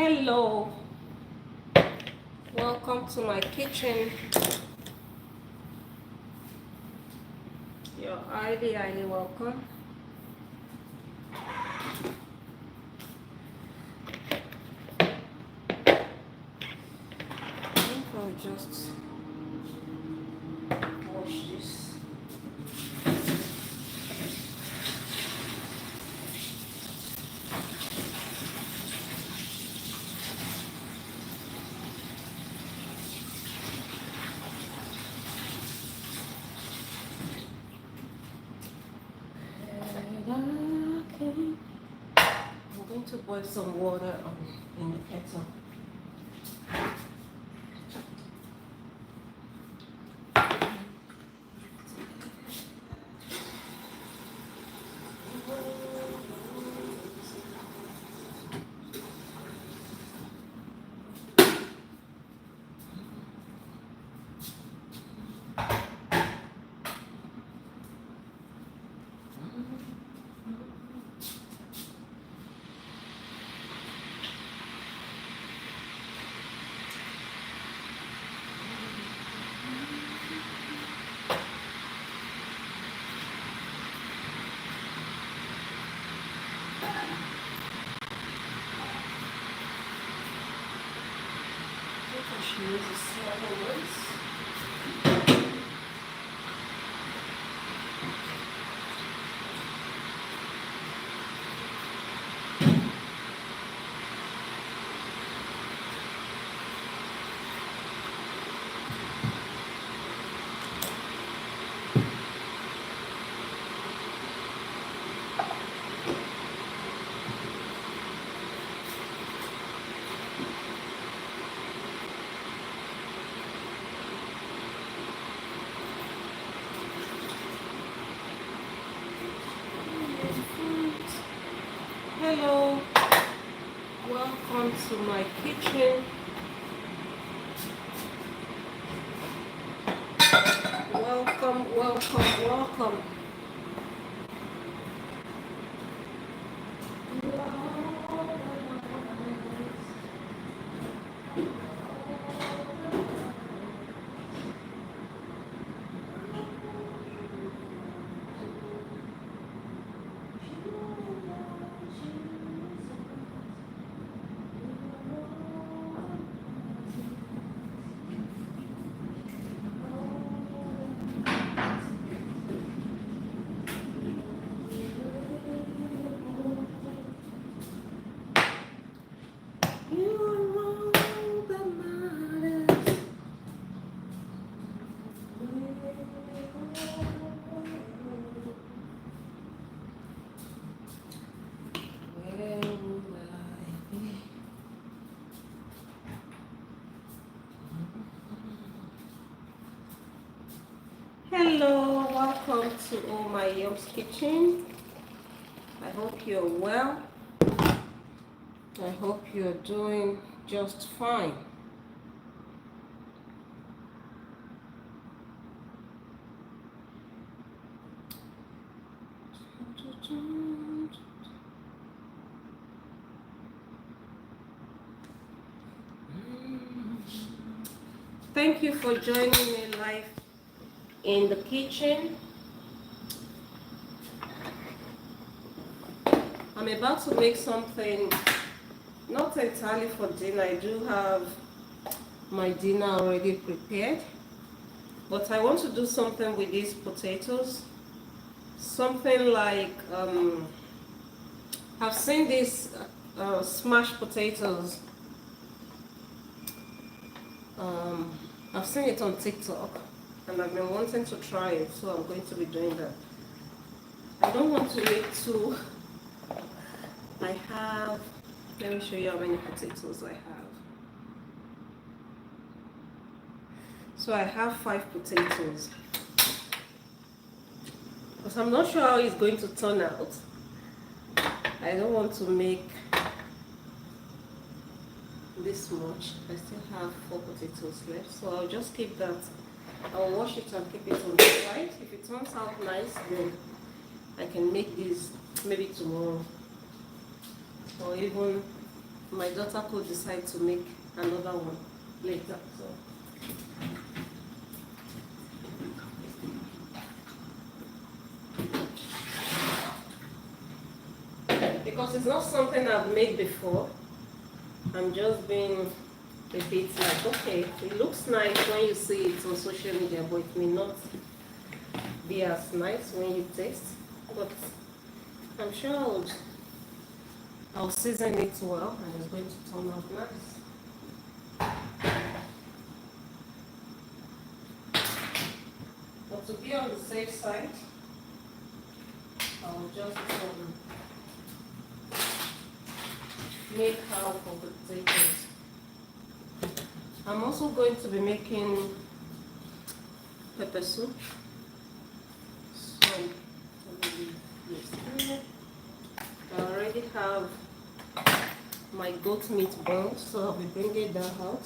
Hello, welcome to my kitchen. You're highly welcome. I think I'll just wash this. I'm going to boil some water in the kettle. I should use a smaller ones. Hello, welcome to my kitchen. Welcome. Hello, welcome to Oh My Yum's Kitchen. I hope you're well. I hope you're doing just fine. Thank you for joining me live in the kitchen. I'm about to make something not entirely for dinner. I do have my dinner already prepared, but I want to do something with these potatoes. Something like I've seen these smashed potatoes. I've seen it on TikTok and I've been wanting to try it, so I'm going to be doing that. I don't want to make two. I have, let me show you how many potatoes I have. So I have 5 potatoes. Because I'm not sure how it's going to turn out. I don't want to make this much. I still have 4 potatoes left, so I'll just keep that. I'll wash it and keep it on the side. If it turns out nice, then I can make this maybe tomorrow or even my daughter could decide to make another one later. So because it's not something I've made before, I'm just being a bit like, okay, it looks nice when you see it on social media, but it may not be as nice when you taste. But I'm sure I'll season it well and it's going to turn out nice. But to be on the safe side, I'll just make half of the potatoes. I'm also going to be making pepper soup. So I already have my goat meat boiled, so I'll be bringing that out.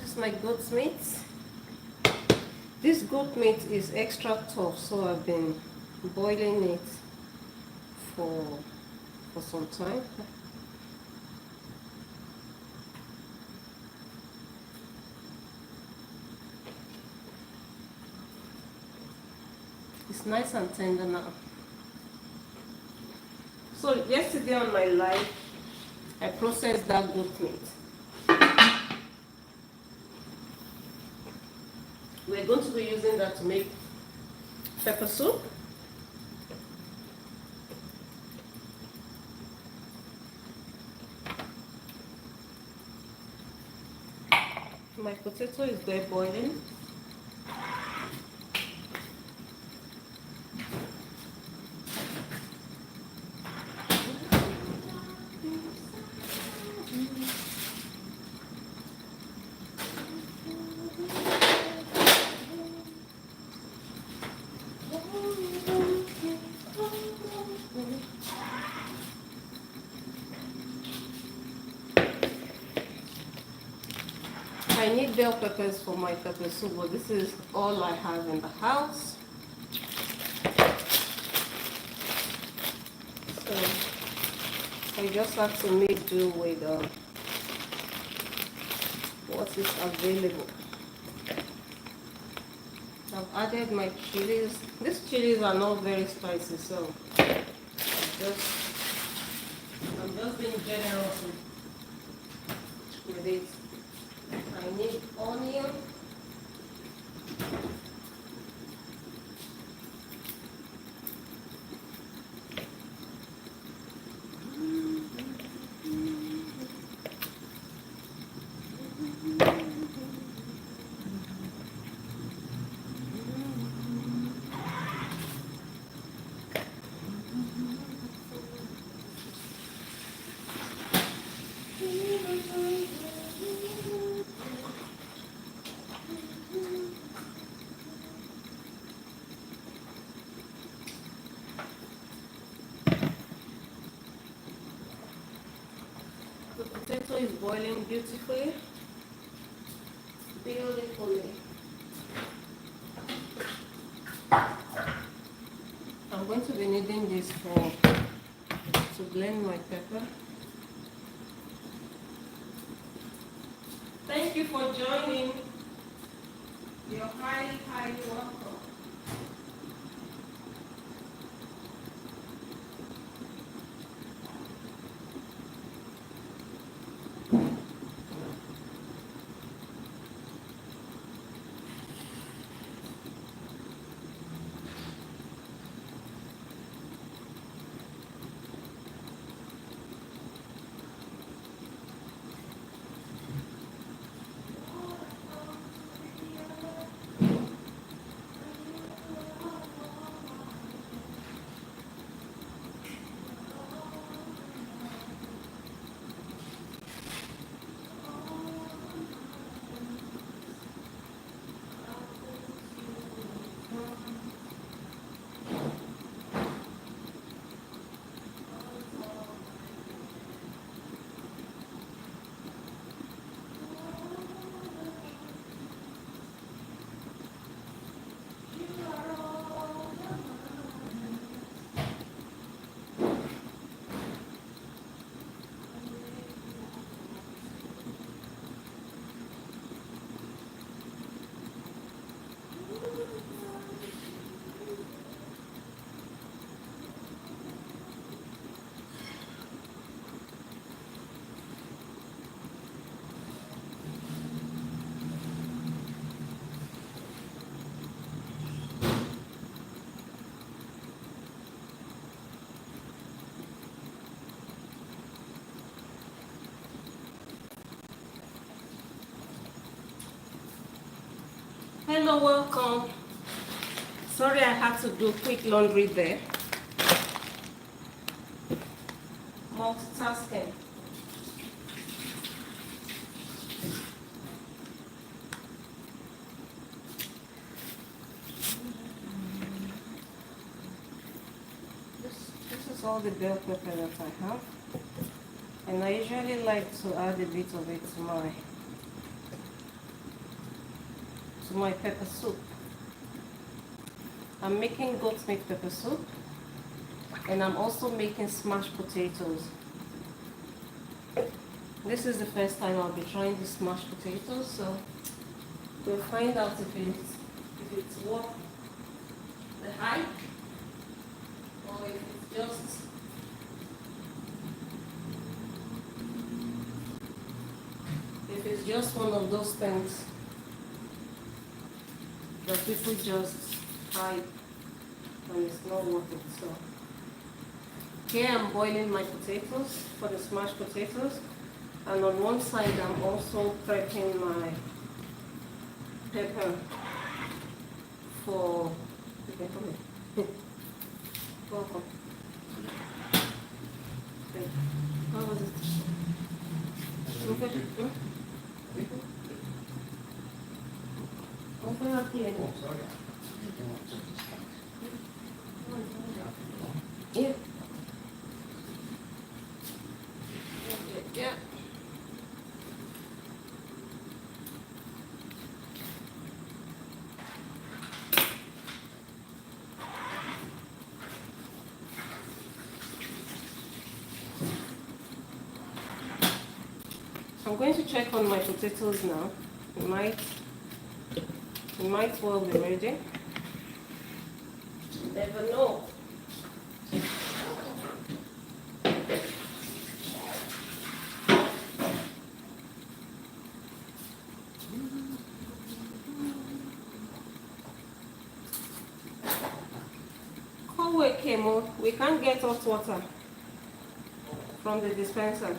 This is my goat meat. This goat meat is extra tough, so I've been boiling it for some time. It's nice and tender now. So yesterday on my live, I processed that goat meat. We're going to be using that to make pepper soup. My potato is there boiling. I need bell peppers for my pepper soup, but this is all I have in the house. So I just have to make do with what is available. I've added my chilies. These chilies are not very spicy, so I'm just being generous with it. I need onion. The potato is boiling beautifully. Beautifully. I'm going to be needing this to blend my pepper. Thank you for joining. You're highly, highly welcome. Hello, welcome. Sorry I had to do quick laundry there. Multitasking. This is all the bell pepper that I have. And I usually like to add a bit of it to my pepper soup. I'm making goat meat pepper soup, and I'm also making smashed potatoes. This is the first time I'll be trying the smashed potatoes, so we'll find out if it's worth the hype or if it's just one of those things that people just hype and it's not worth it. So here I'm boiling my potatoes for the smashed potatoes, and on one side I'm also prepping my pepper for welcome. How was it? Okay. Open up here. Yeah. Yeah. I'm going to check on my potatoes now. It might well be ready. You never know. We can't get hot water from the dispenser.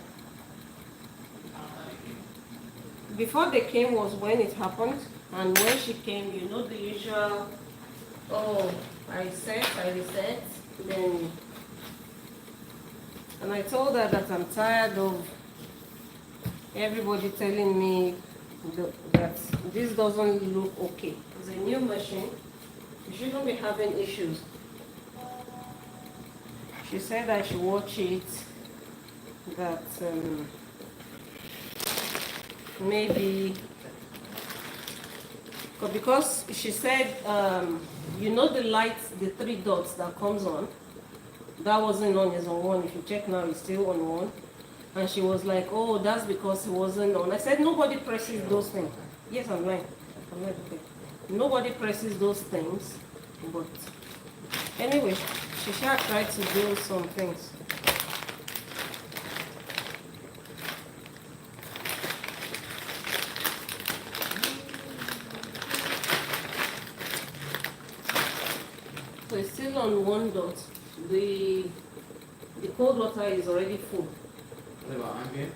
Before they came was when it happened, and when she came, you know the usual, oh, I reset, then, and I told her that I'm tired of everybody telling me that this doesn't look okay. It's a new machine, you shouldn't be having issues. She said I should watch it, that maybe, because she said, you know the light, the 3 dots that comes on, that wasn't on, it's on 1. If you check now, it's still on 1. And she was like, oh, that's because it wasn't on. I said, nobody presses those things. Yes, I'm lying. Okay. Nobody presses those things, but anyway, she shall try to do some things. So it's still on 1 dot. The cold water is already full. What about ambient?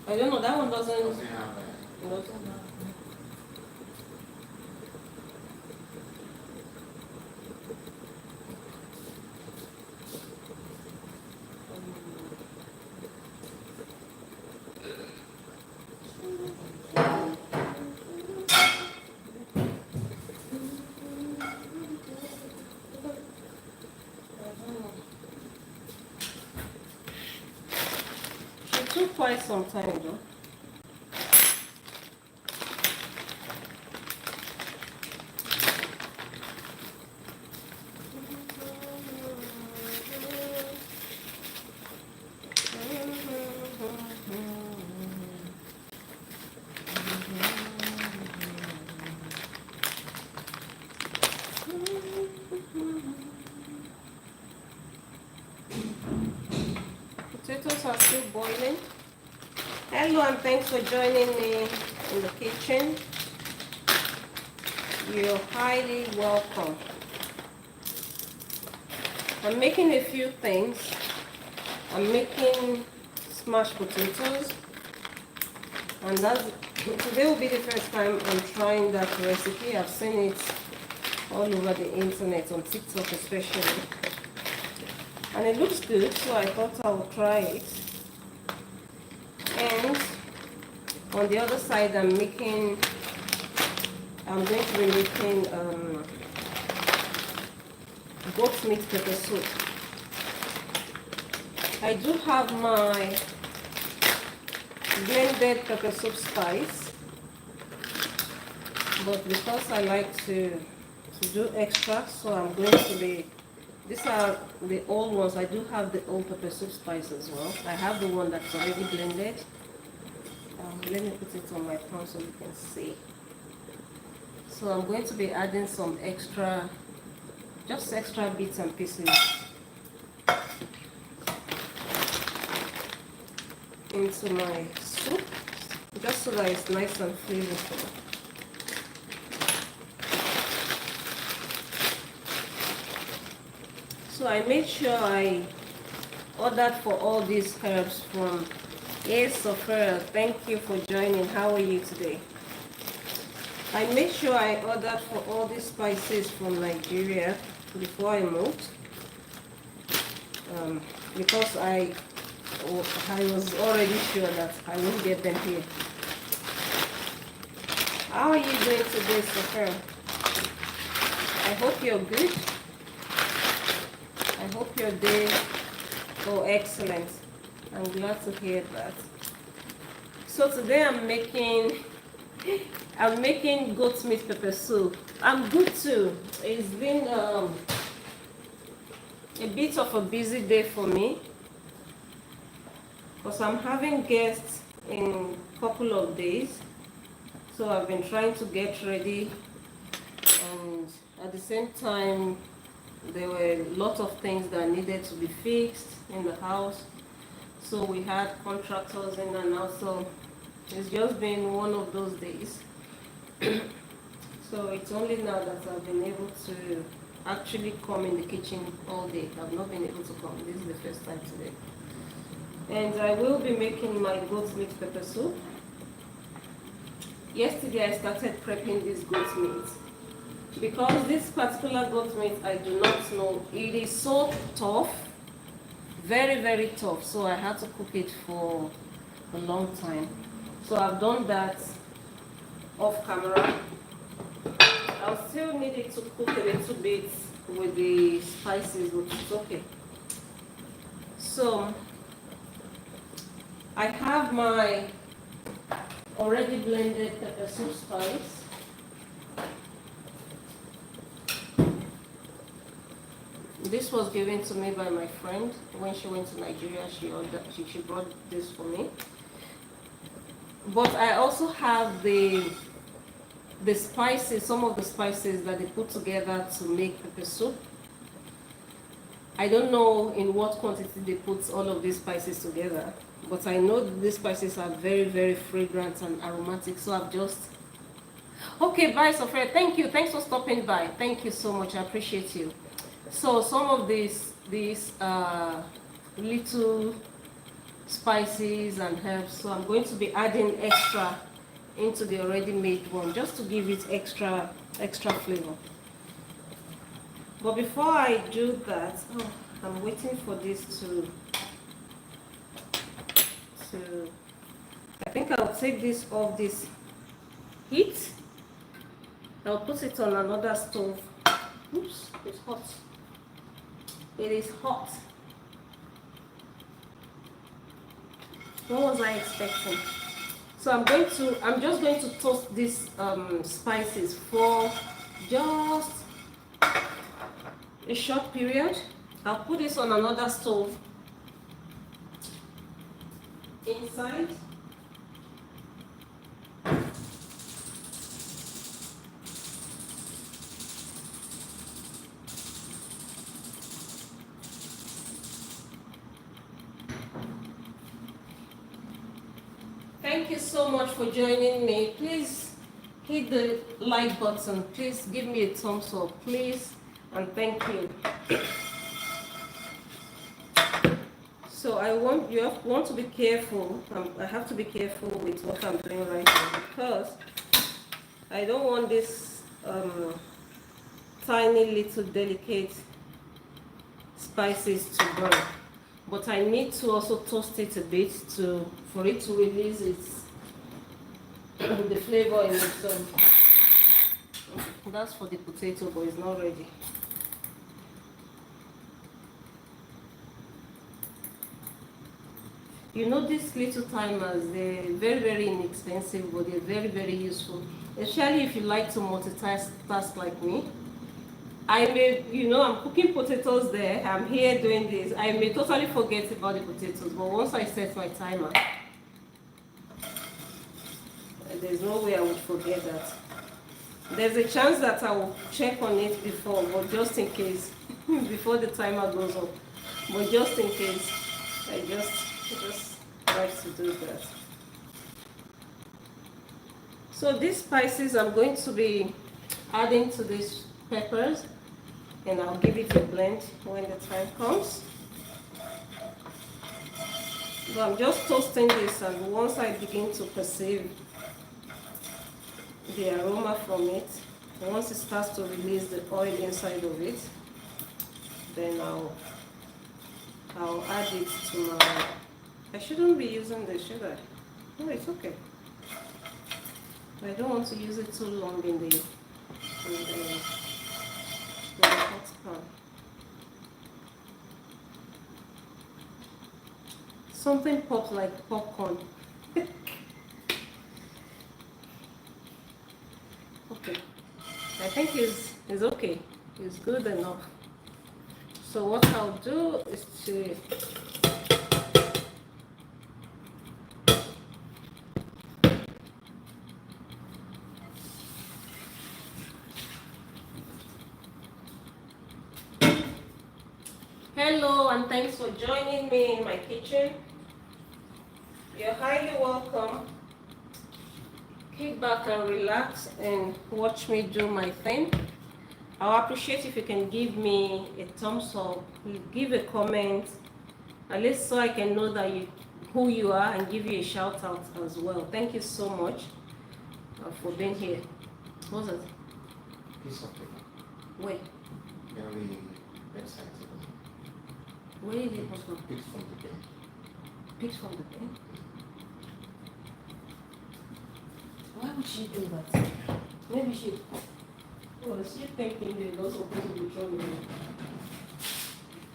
I don't know, that one doesn't Have that. It took quite some time though. Potatoes are still boiling. Hello, and thanks for joining me in the kitchen. You're highly welcome. I'm making a few things. I'm making smashed potatoes. And today will be the first time I'm trying that recipe. I've seen it all over the internet, on TikTok especially. And it looks good, so I thought I would try it. And on the other side, I'm going to be making goat meat pepper soup. I do have my blended pepper soup spice, but because I like to do extra, so I'm going to be, these are the old ones. I do have the old pepper soup spice as well. I have the one that's already blended. Let me put it on my pan so you can see. So I'm going to be adding some extra, just extra bits and pieces into my soup, just so that it's nice and flavorful. So I made sure I ordered for all these herbs from Sophia. Thank you for joining. How are you today? I made sure I ordered for all these spices from Nigeria before I moved, because I was already sure that I won't get them here. How are you doing today, Sophia? I hope you're good. I hope your day go excellent. I'm glad to hear that. So today I'm making goat meat pepper soup. I'm good too. It's been a bit of a busy day for me, because I'm having guests in a couple of days. So I've been trying to get ready, and at the same time there were a lot of things that needed to be fixed in the house. So we had contractors in and out, so it's just been one of those days. So it's only now that I've been able to actually come in the kitchen all day. I've not been able to come. This is the first time today. And I will be making my goat meat pepper soup. Yesterday I started prepping this goat meat, because this particular goat meat, I do not know, it is so tough, very, very tough. So I had to cook it for a long time. So I've done that off camera. I'll still need it to cook a little bit with the spices, but it's okay. So I have my already blended pepper soup spice. This was given to me by my friend when she went to Nigeria. She brought this for me. But I also have the spices, some of the spices that they put together to make pepper soup. I don't know in what quantity they put all of these spices together, but I know that these spices are very, very fragrant and aromatic. So I've just... Okay, bye, Sophia. Thank you. Thanks for stopping by. Thank you so much. I appreciate you. So some of these little spices and herbs, so I'm going to be adding extra into the already made one, just to give it extra flavor. But before I do that, I'm waiting for this to I think I'll take this off this heat. I'll put it on another stove. Oops, it's hot. It is hot. What was I expecting? So I'm just going to toast these spices for just a short period. I'll put this on another stove inside. Thank you so much for joining me. Please hit the like button. Please give me a thumbs up, please, and thank you. So want to be careful. I have to be careful with what I'm doing right now because I don't want this tiny little delicate spices to burn. But I need to also toast it a bit for it to release the flavor in it. So that's for the potato, but it's not ready. You know, these little timers, they're very, very inexpensive, but they're very, very useful. Especially if you like to multitask like me. I may, I'm cooking potatoes there, I'm here doing this. I may totally forget about the potatoes, but once I set my timer, there's no way I would forget that. There's a chance that I will check on it before, but just in case, before the timer goes up. But just in case, I just like to do that. So these spices I'm going to be adding to these peppers, and I'll give it a blend when the time comes. But I'm just toasting this, and once I begin to perceive the aroma from it, once it starts to release the oil inside of it, then I'll add it to my... I shouldn't be using this, should I? No, it's okay. I don't want to use it too long in the hot pan. Something popped like popcorn. Okay, I think it's okay. It's good enough. So what I'll do is to hello, and thanks for joining me in my kitchen. You're highly welcome. Kick back and relax and watch me do my thing. I'll appreciate if you can give me a thumbs up, give a comment, at least so I can know that who you are and give you a shout out as well. Thank you so much for being here. What's it? Piece of paper. Wait. Very exciting. Where did it come from? Picked from the pen. Picked from the pen? Why would she do that? Maybe she... Well, she thinking they're not supposed to be trouble.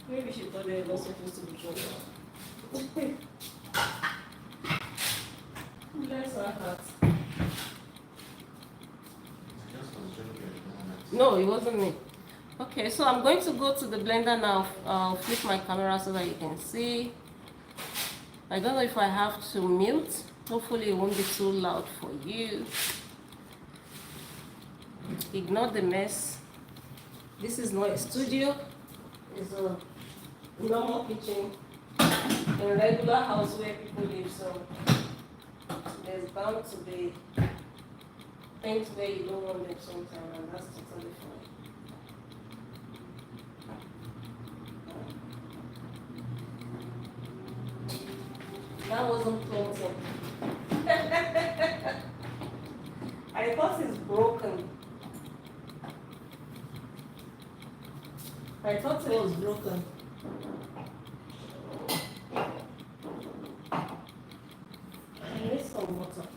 Maybe she thought they were not supposed to be trouble. Bless her heart. No, it wasn't me. Okay, so I'm going to go to the blender now. I'll flip my camera so that you can see. I don't know if I have to mute. Hopefully it won't be too loud for you. Ignore the mess. This is not a studio. It's a normal kitchen in a regular house where people live. So there's bound to be things where you don't want them sometimes, and that's totally fine. That wasn't closing. I thought it's broken. I thought it was broken. I need some water.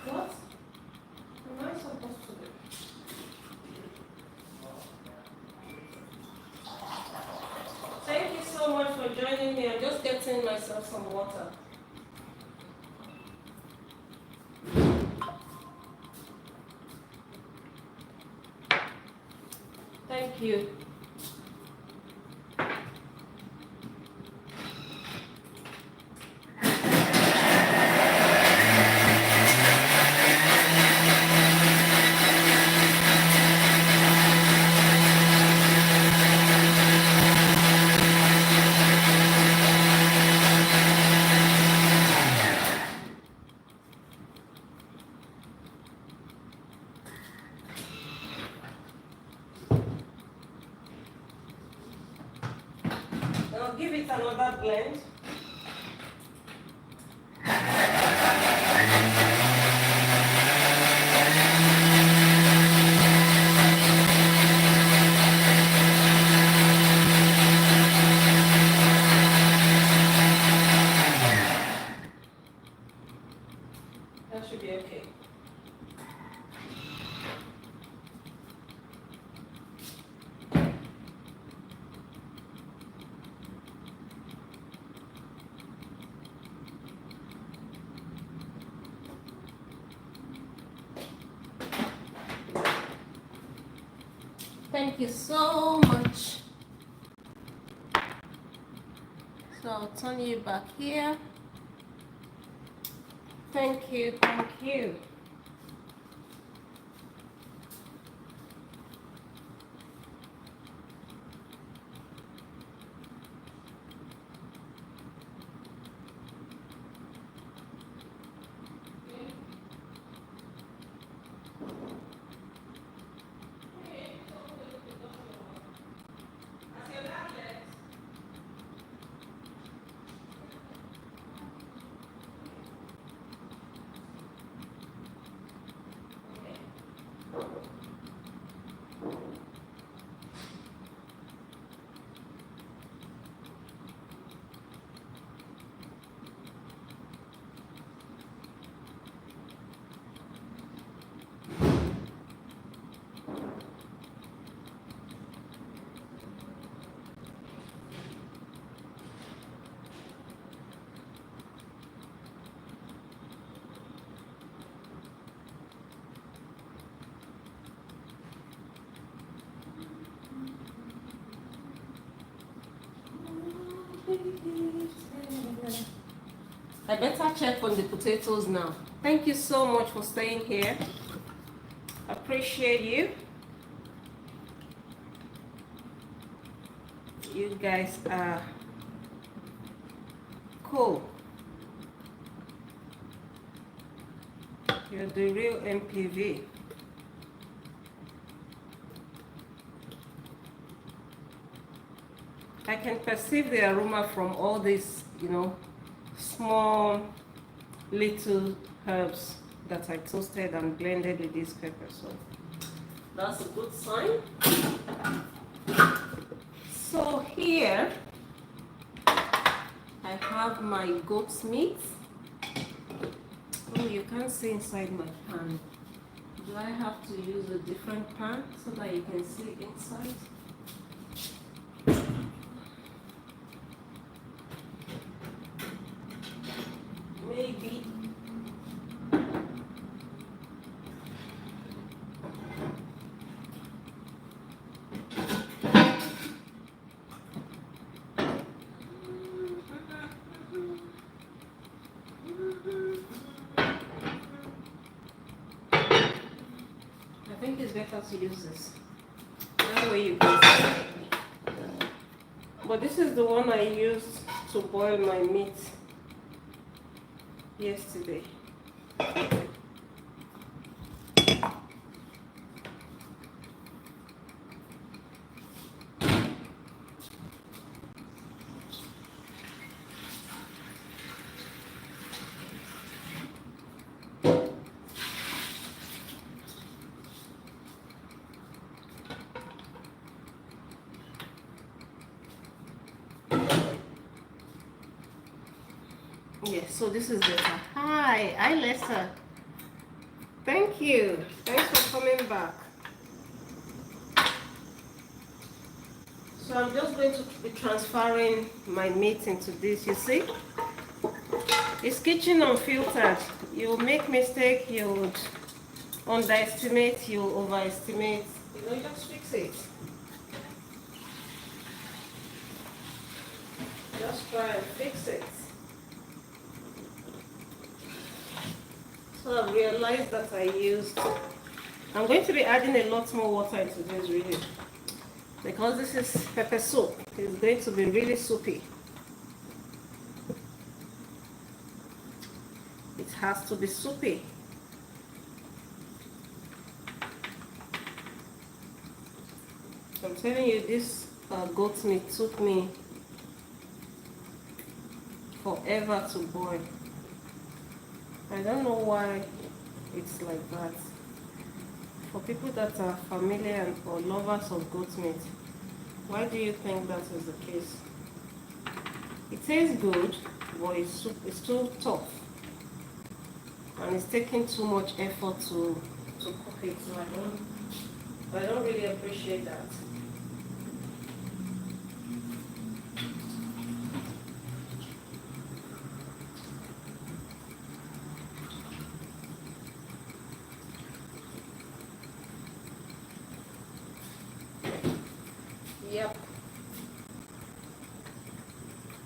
What am I supposed to do? Thank you so much for joining me. I'm just getting myself some water. Thank you. give it another blend. That should be okay. Thank you so much. So I'll turn you back here. Thank you, thank you. I better check on the potatoes now. Thank you so much for staying here. Appreciate you. You guys are cool. You're the real MPV. I can perceive the aroma from all these, small little herbs that I toasted and blended with this pepper. So that's a good sign. So here I have my goat's meat. Oh, you can't see inside my pan. Do I have to use a different pan so that you can see inside? Maybe. I think it's better to use this. That way you can see. But this is the one I used to boil my meat yesterday. Yes, so this is better. Hi Lester. Thank you. Thanks for coming back. So I'm just going to be transferring my meat into this, you see? It's kitchen unfiltered. You'll make mistake, you'll underestimate, you'll overestimate. Just fix it. Just try and fix it. So I've realized that I'm going to be adding a lot more water into this really. Because this is pepper soup. It's going to be really soupy. It has to be soupy. I'm telling you, this goat meat took me forever to boil. I don't know why it's like that. For people that are familiar and or lovers of goat meat, why do you think that is the case? It tastes good, but it's too tough, and it's taking too much effort to cook it. So I don't really appreciate that. Yep.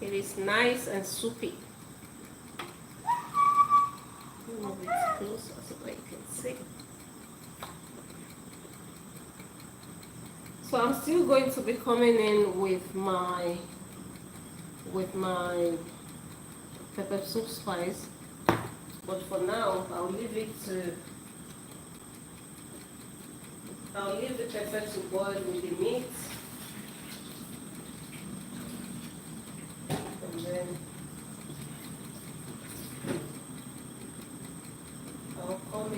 It is nice and soupy. Move it closer so that you can see. So I'm still going to be coming in with my pepper soup spice, but for now I'll leave the pepper to boil with the meat, and then I'll come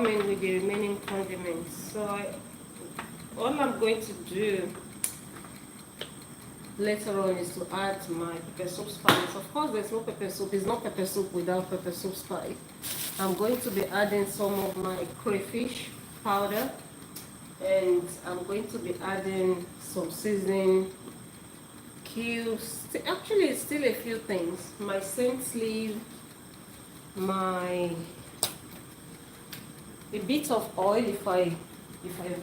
in with the remaining condiments. So all I'm going to do later on is to add my pepper soup spice. Of course, there's no pepper soup. It's not pepper soup without pepper soup spice. I'm going to be adding some of my crayfish powder, and I'm going to be adding some seasoning cubes. Actually, it's still a few things. My scent leaf, a bit of oil if I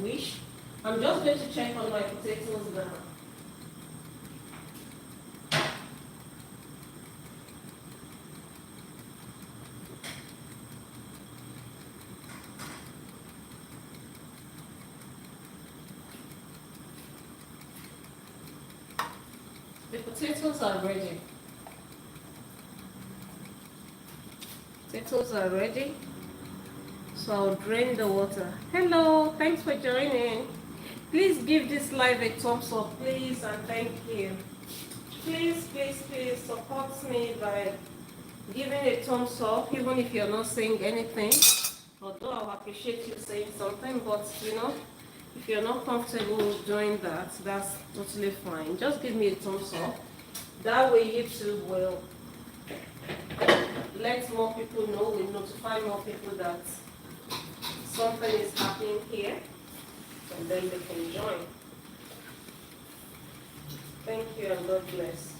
wish. I'm just going to check on my potatoes now. The potatoes are ready. Potatoes are ready. So I'll drain the water. Hello, thanks for joining. Please give this live a thumbs up, please, and thank you. Please, please, please support me by giving a thumbs up, even if you're not saying anything. Although I'll appreciate you saying something, but if you're not comfortable doing that, that's totally fine. Just give me a thumbs up. That way YouTube will let more people know, will notify more people that something is happening here, and then they can join. Thank you and God bless.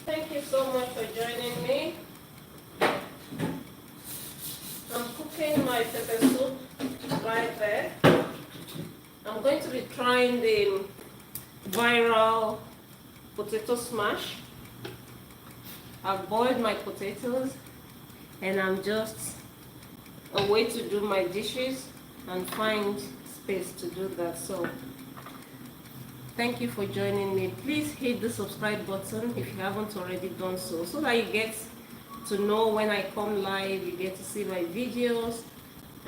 Thank you so much for joining me. I'm cooking my pepper soup right there. I'm going to be trying the viral potato smash. I've boiled my potatoes and I'm just a way to do my dishes and find space to do that. So thank you for joining me. Please hit the subscribe button if you haven't already done so that you get to know when I come live, you get to see my videos,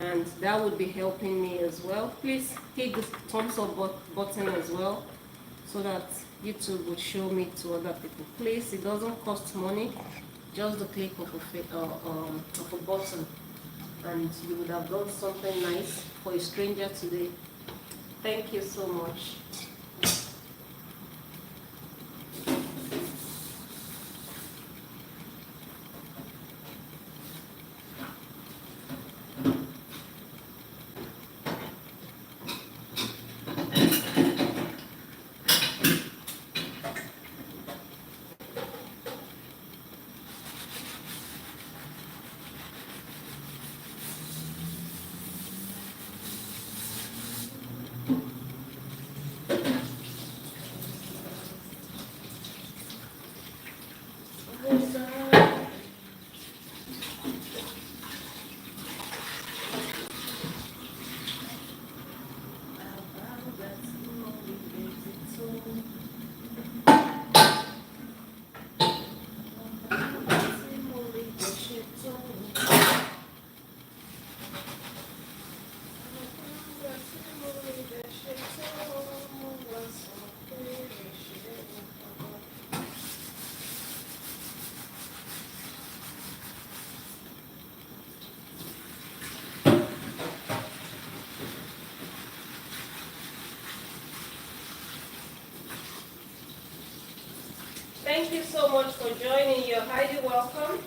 and that would be helping me as well. Please hit the thumbs up button as well so that YouTube would show me to other people. Please, it doesn't cost money, just the click of a button, and you would have done something nice for a stranger today. Thank you so much. Thank you so much for joining. You're highly welcome.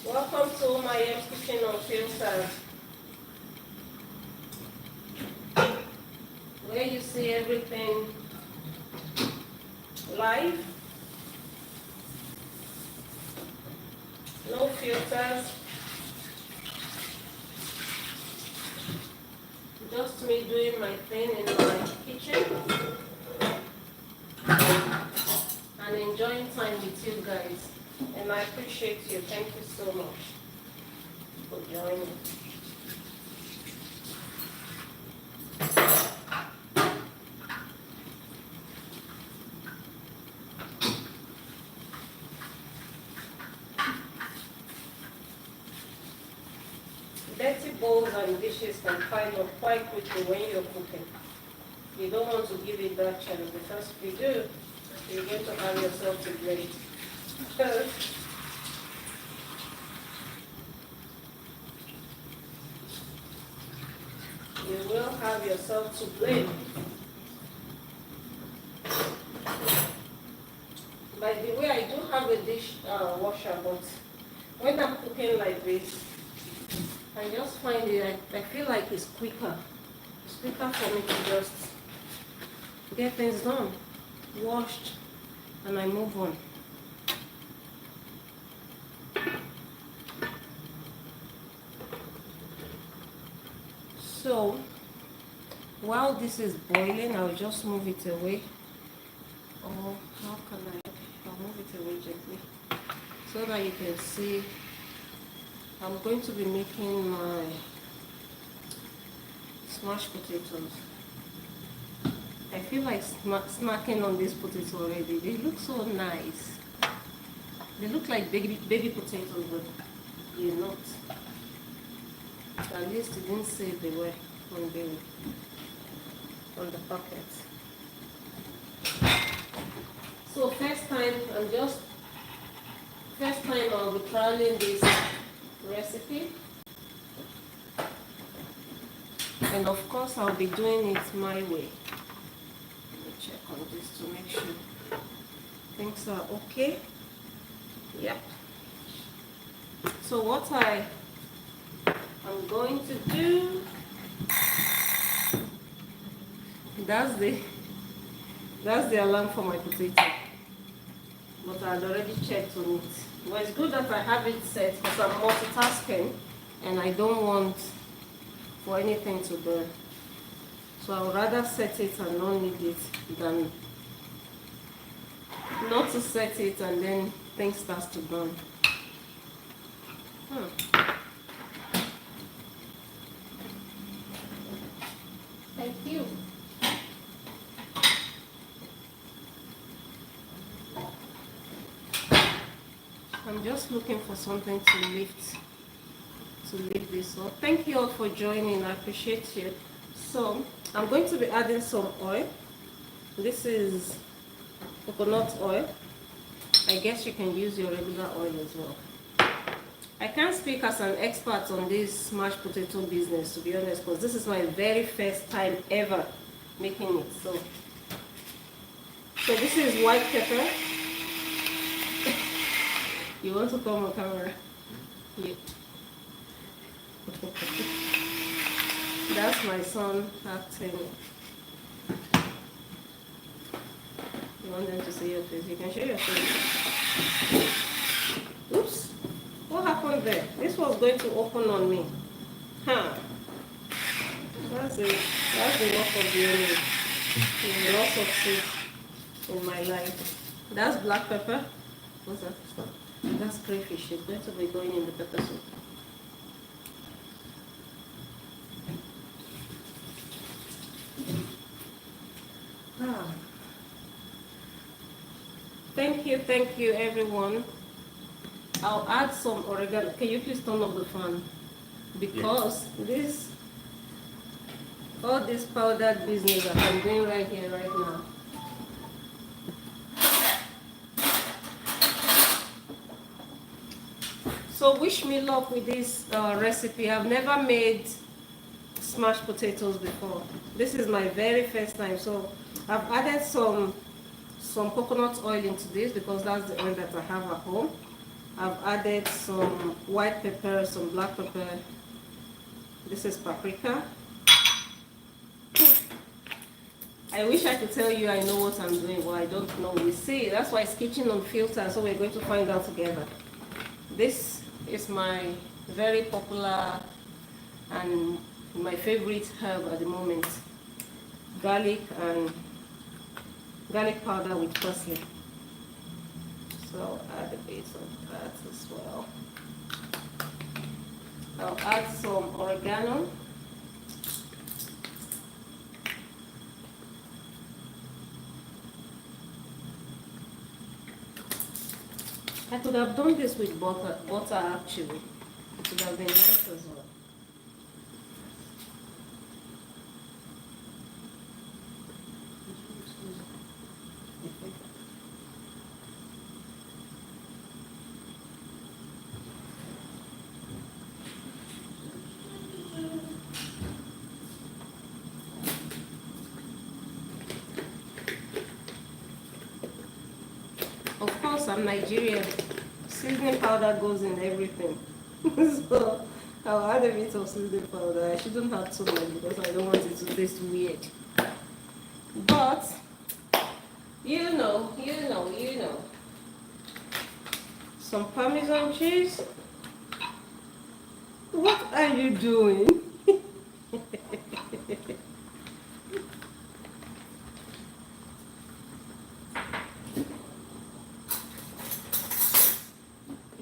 Welcome to my Kitchen Unfiltered, where you see everything live, no filters, just me doing my thing in my kitchen and enjoying time with you guys. And I appreciate you. Thank you so much for joining. Dirty bowls and dishes can pile up quite quickly when you're cooking. You don't want to give it that chance, because if you do, you're going to have yourself to blame. You will have yourself to blame. By the way, I do have a dish washer, but when I'm cooking like this, I just find it, I feel like it's quicker. It's quicker for me to just get things done, washed, and I move on. So, while this is boiling, I'll just move it away. Or how can I'll move it away gently, so that you can see. I'm going to be making my smashed potatoes. I feel like snacking on this potato already. They look so nice. They look like baby potatoes, but they're not. At least it didn't say they were on the packet. So first time I'll be trialing this recipe, and of course I'll be doing it my way. Let me check on this to make sure things are okay. Yep. So what I'm going to do, that's the alarm for my potato, but I had already checked on it. Well, it's good that I have it set, because I'm multitasking and I don't want for anything to burn. So I would rather set it and not need it than not to set it and then things start to burn. Thank you. I'm just looking for something to lift this up. Thank you all for joining. I appreciate you. So I'm going to be adding some oil. This is coconut oil. I guess you can use your regular oil as well. I can't speak as an expert on this mashed potato business, to be honest, because this is my very first time ever making it. So this is white pepper. You want to come on camera? Yeah. That's my son acting. You want them to see your face? You can show your face. Oops. What happened there? This was going to open on me. Huh. That's it. That's the work of the enemy. You will not succeed in my life. That's black pepper. What's that? That's crayfish. It's going to be going in the pepper soup. Ah. Thank you everyone. I'll add some oregano. Can you please turn off the fan? Because yes. All this powdered business that I'm doing right here, right now. So wish me luck with this recipe. I've never made smashed potatoes before. This is my very first time. So I've added some coconut oil into this because that's the oil that I have at home. I've added some white pepper, some black pepper. This is paprika. I wish I could tell you I know what I'm doing, but I don't know. We see. That's why it's Kitchen Unfiltered, so we're going to find out together. This is my very popular and my favorite herb at the moment. Garlic powder with parsley. So I'll add a bit of that as well. I'll add some oregano. I could have done this with butter actually. It would have been nice as well. Of course, I'm Nigerian. Seasoning powder goes in everything. So I'll add a bit of seasoning powder. I shouldn't have too much because I don't want it to taste weird. But you know. Some Parmesan cheese. What are you doing?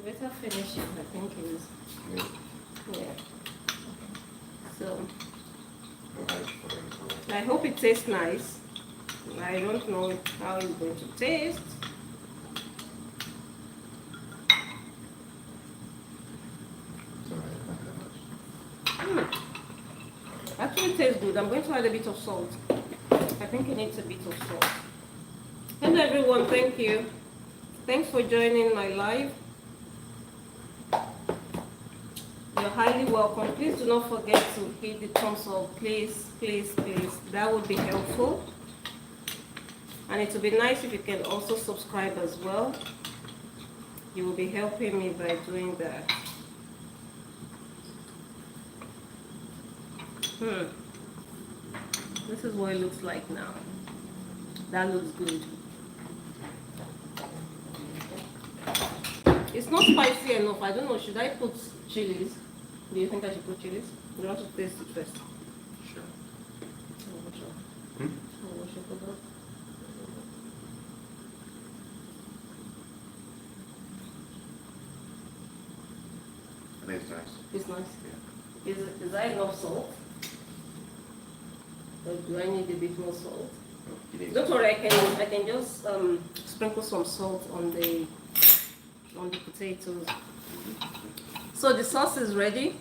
Better finish it, I think it is. Yeah. So I hope it tastes nice. I don't know how it's going to taste. Actually, it tastes good. I'm going to add a bit of salt. I think it needs a bit of salt. Hello everyone, thank you. Thanks for joining my live. You're highly welcome. Please do not forget to hit the thumbs up. Please. That would be helpful. And it would be nice if you can also subscribe as well. You will be helping me by doing that. This is what it looks like now. That looks good. It's not spicy enough. I don't know. Should I put chilies? Do you think I should put chilies? You want to taste it first? Sure. I think it's nice. It's nice. Yeah. Is that enough salt? Or do I need a bit more salt? Oh, you need Don't some. worry, I can just sprinkle some salt on the potatoes. So the sauce is ready.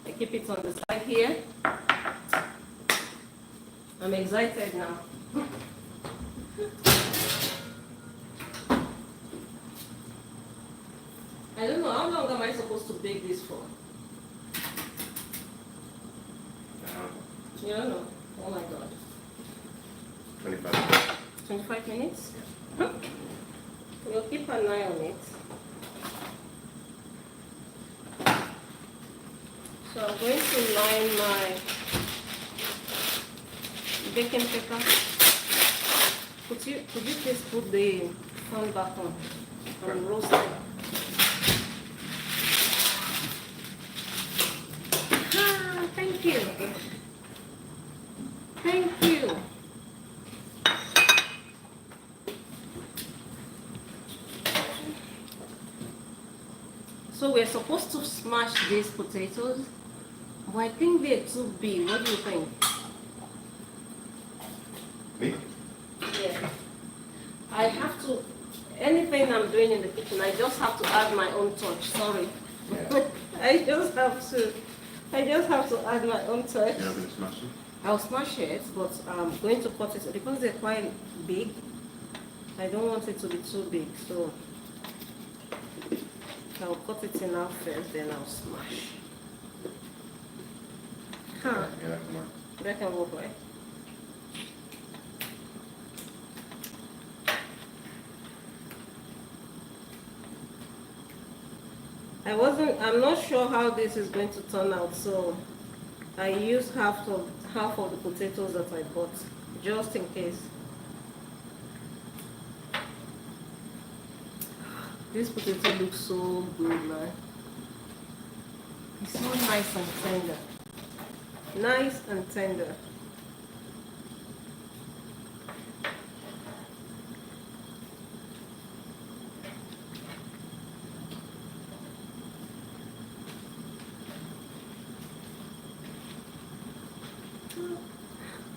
I keep it on the side here. I'm excited now. I don't know How long am I supposed to bake this for? You don't know? Oh my god. 25 minutes. 25 minutes? We'll keep an eye on it. So I'm going to line my baking paper. Could you please put the fan back on and roast it? Ah, thank you. Thank you. So we're supposed to smash these potatoes, but I think they're too big. What do you think? Me? Yeah. I have to, anything I'm doing in the kitchen, I just have to add my own touch. Sorry. Yeah. I just have to add my own touch. You're not going to smash it? I'll smash it, but I'm going to cut it because they're quite big. I don't want it to be too big, so I'll cut it in half first, then I'll smash. Huh? Yeah, that can work. That can work, right? I'm not sure how this is going to turn out, so I used half of the potatoes that I bought, just in case. This potato looks so good, man. It's so nice and tender. Nice and tender.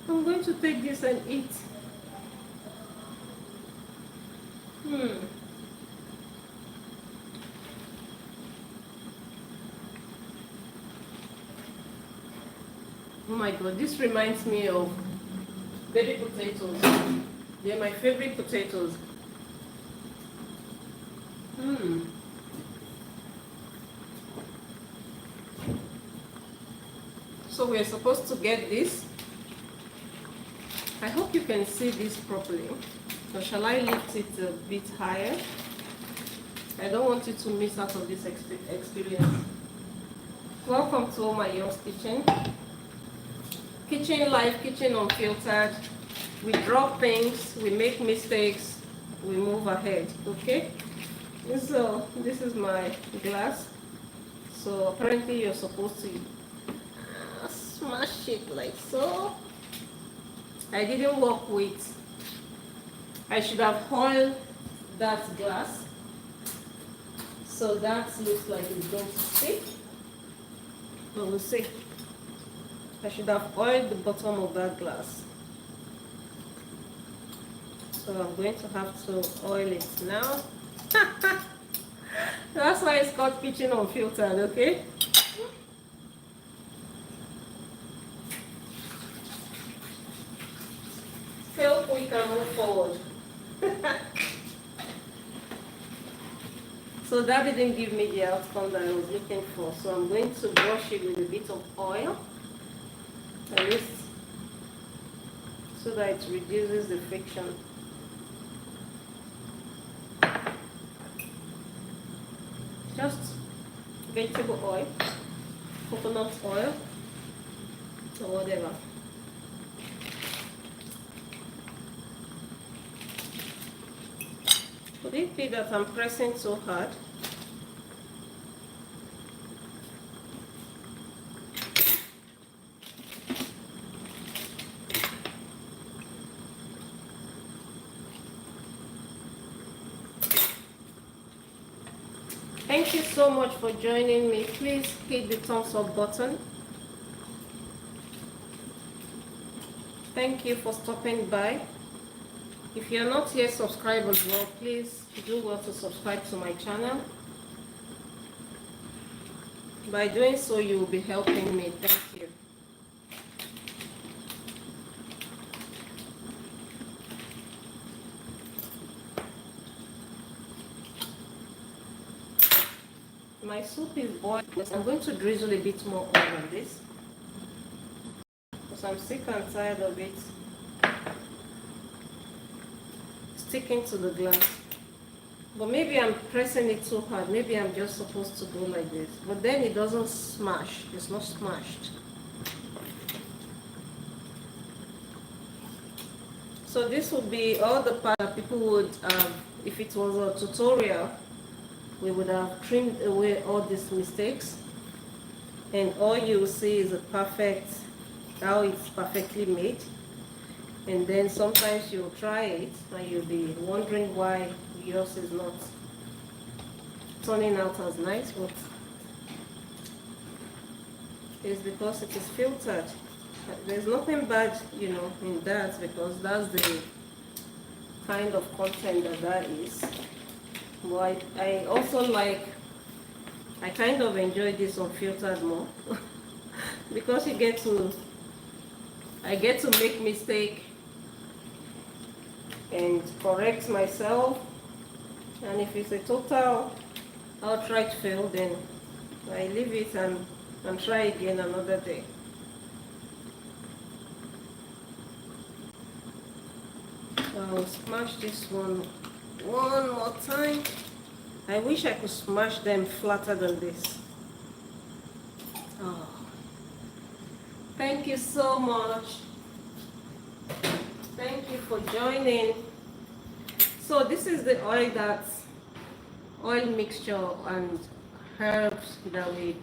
I'm going to take this and eat. Oh my god, this reminds me of baby potatoes. They're my favorite potatoes. So we're supposed to get this. I hope you can see this properly. So shall I lift it a bit higher? I don't want you to miss out on this experience. Welcome to my Young's Kitchen. Kitchen life, kitchen unfiltered. We drop things, we make mistakes, we move ahead, okay? So this is my glass. So apparently you're supposed to smash it like so. I didn't work with, I should have oiled that glass. So that looks like it's going to stick. But we'll see. I should have oiled the bottom of that glass. So I'm going to have to oil it now. That's why it's called Kitchen Unfiltered, okay? Fail quick and move forward. So that didn't give me the outcome that I was looking for. So I'm going to brush it with a bit of oil. At least so that it reduces the friction. Just vegetable oil, coconut oil, or whatever. Could it be that I'm pressing so hard? Thank you so much for joining me. Please hit the thumbs up button. Thank you for stopping by. If you're not yet subscribed as well, please do well to subscribe to my channel. By doing so, you will be helping me. Thank you. My soup is boiling. I'm going to drizzle a bit more oil on this because I'm sick and tired of it sticking to the glass. But maybe I'm pressing it too hard. Maybe I'm just supposed to go like this. But then it doesn't smash. It's not smashed. So this would be all the part that people would, if it was a tutorial, we would have trimmed away all these mistakes. And all you see is how it's perfectly made. And then sometimes you'll try it and you'll be wondering why yours is not turning out as nice, but it's because it is filtered. There's nothing bad, in that, because that's the kind of content that is. But I also I kind of enjoy this unfiltered more because I get to make mistake and correct myself. And if it's a total outright fail, then I leave it and try again another day. I'll smash this one more time. I wish I could smash them flatter than this. Oh, thank you so much. Thank you for joining. So this is the oil mixture and herbs that we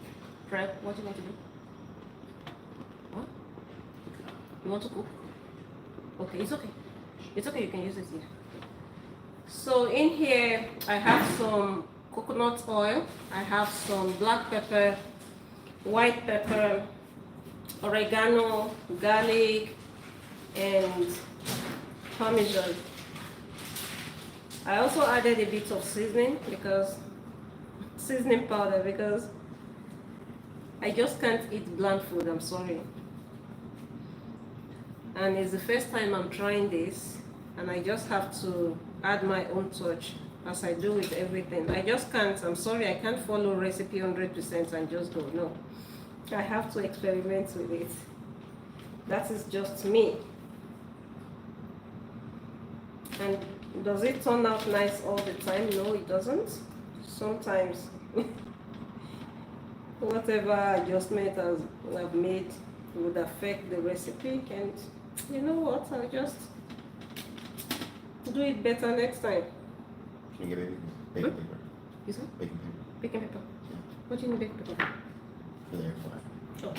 prep. What do you want to do? What? You want to cook? Okay, it's okay. It's okay, you can use it here. So in here, I have some coconut oil. I have some black pepper, white pepper, oregano, garlic, and parmesan. I also added a bit of seasoning powder because I just can't eat bland food, I'm sorry. And it's the first time I'm trying this, and I just have to add my own touch as I do with everything. I just can't, I'm sorry, I can't follow recipe 100% and just go, no. I have to experiment with it. That is just me. And does it turn out nice all the time? No, it doesn't. Sometimes whatever adjustment I've made would affect the recipe, and you know what, I'll just do it better next time. Can you get anything? Baking paper. You said? Baking paper. Baking paper. Yeah. What do you need baking paper? For the air fryer. Oh.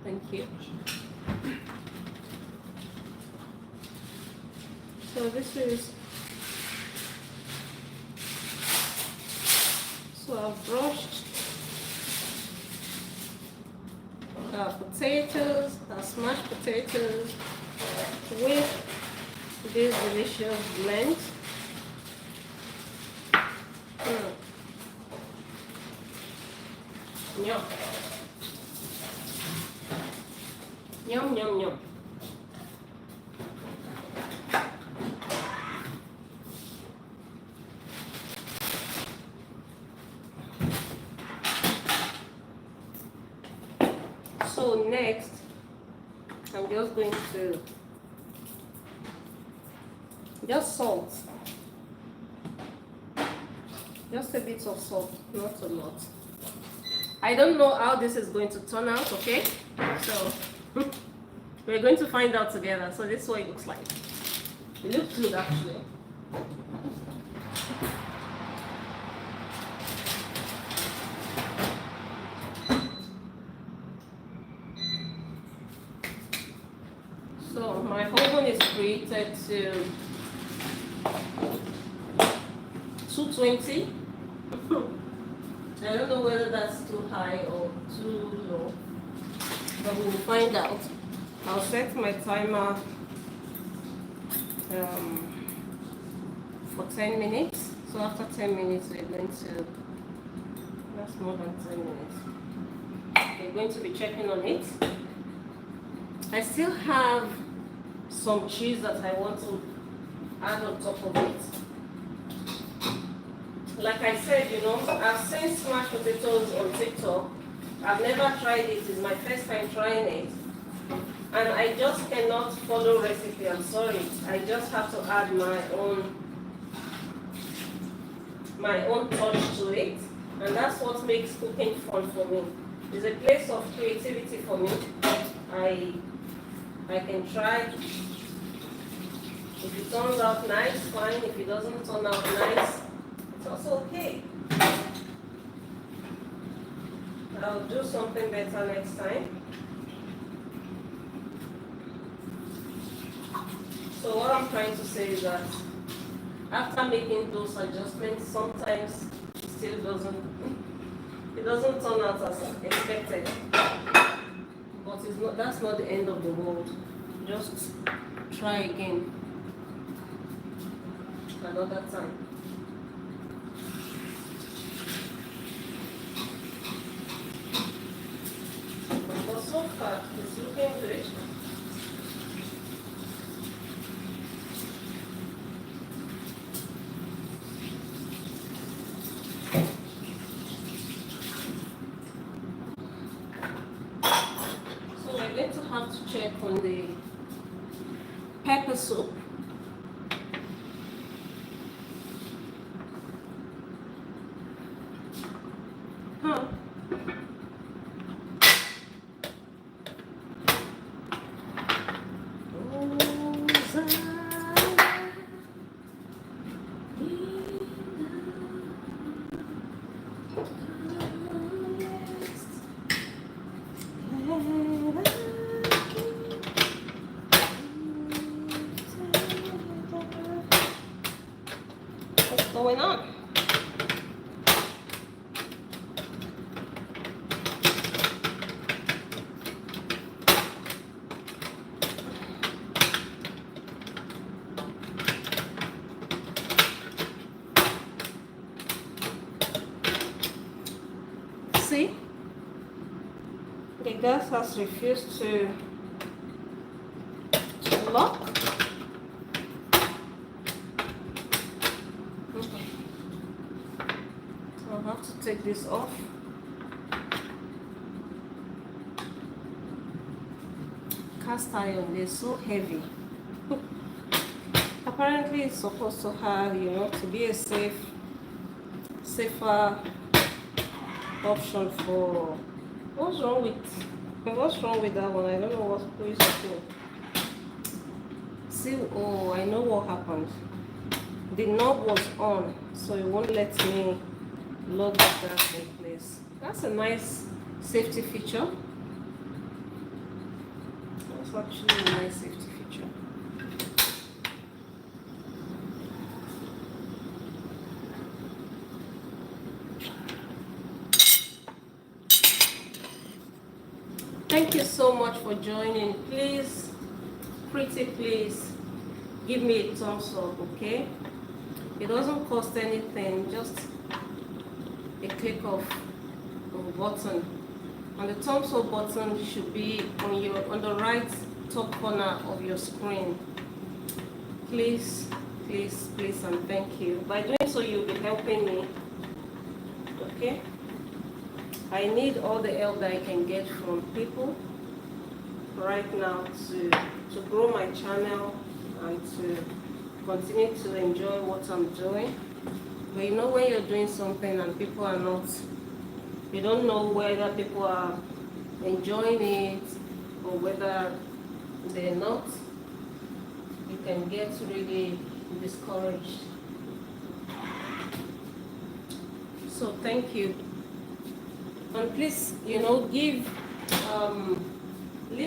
Thank you. So this is, so I've brushed potatoes, smashed potatoes with this delicious blend. Yum. Yum, yum, yum. So next, I'm just going to salt. Just a bit of salt, not a lot. I don't know how this is going to turn out, okay? So we're going to find out together. So this is what it looks like. It looks good actually. So my oven is preheated to 220. I don't know whether that's too high or too low, but we'll find out. I'll set my timer for 10 minutes. So after 10 minutes, we're going to, that's more than 10 minutes. We're going to be checking on it. I still have some cheese that I want to add on top of it. like I said, I've seen smashed potatoes on TikTok. I've never tried it. It's my first time trying it. And I just cannot follow recipe. I'm sorry. I just have to add my own touch to it. And that's what makes cooking fun for me. It's a place of creativity for me. I can try. If it turns out nice, fine. If it doesn't turn out nice, it's also okay. I'll do something better next time. So what I'm trying to say is that after making those adjustments, sometimes it still doesn't turn out as expected. But that's not the end of the world. Just try again another time. But so far, it's looking good. So we're going to have to check on the pepper soup. What's going on? See? The gas has refused to lock. Okay. So I'll have to take this off. Cast iron is so heavy. Apparently it's supposed to have, to be a safer option for what's wrong with that one? I don't know who is doing. See, oh, I know what happened. The knob was on, so it won't let me lock the gas in place. That's a nice safety feature. That's actually a nice safety feature. Thank you so much for joining. Please, pretty please, give me a thumbs up, okay? It doesn't cost anything, just a click of a button. And the thumbs up button should be on the right top corner of your screen. Please, please, please, and thank you. By doing so, you'll be helping me, okay? I need all the help that I can get from people right now to grow my channel and to continue to enjoy what I'm doing. But when you're doing something and people are not, you don't know whether people are enjoying it or whether they're not, you can get really discouraged. So thank you. And please, leave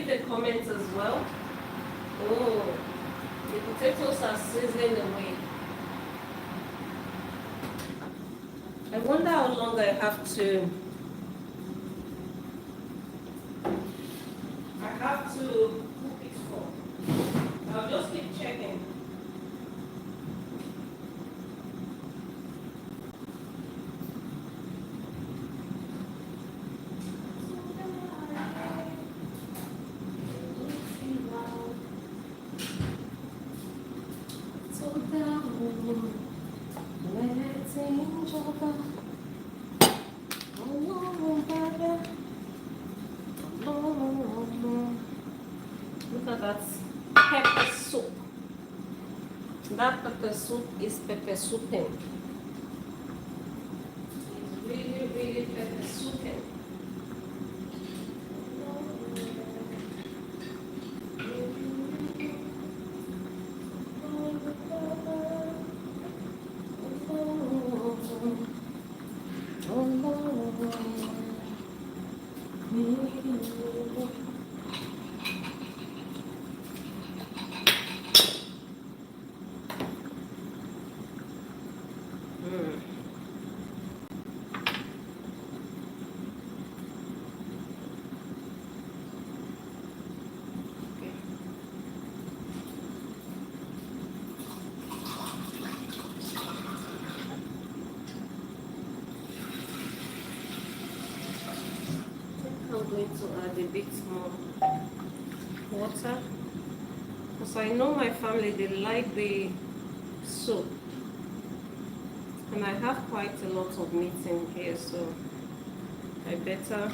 a comment as well. Oh, the potatoes are sizzling away. I wonder how long I have to cook it for. I'll just keep checking. Letting Java. Look at that pepper soup. That pepper soup is pepper souping. It's really, really pepper souping. I'm going to add a bit more water because I know my family, they like the soup, and I have quite a lot of meat in here, so I better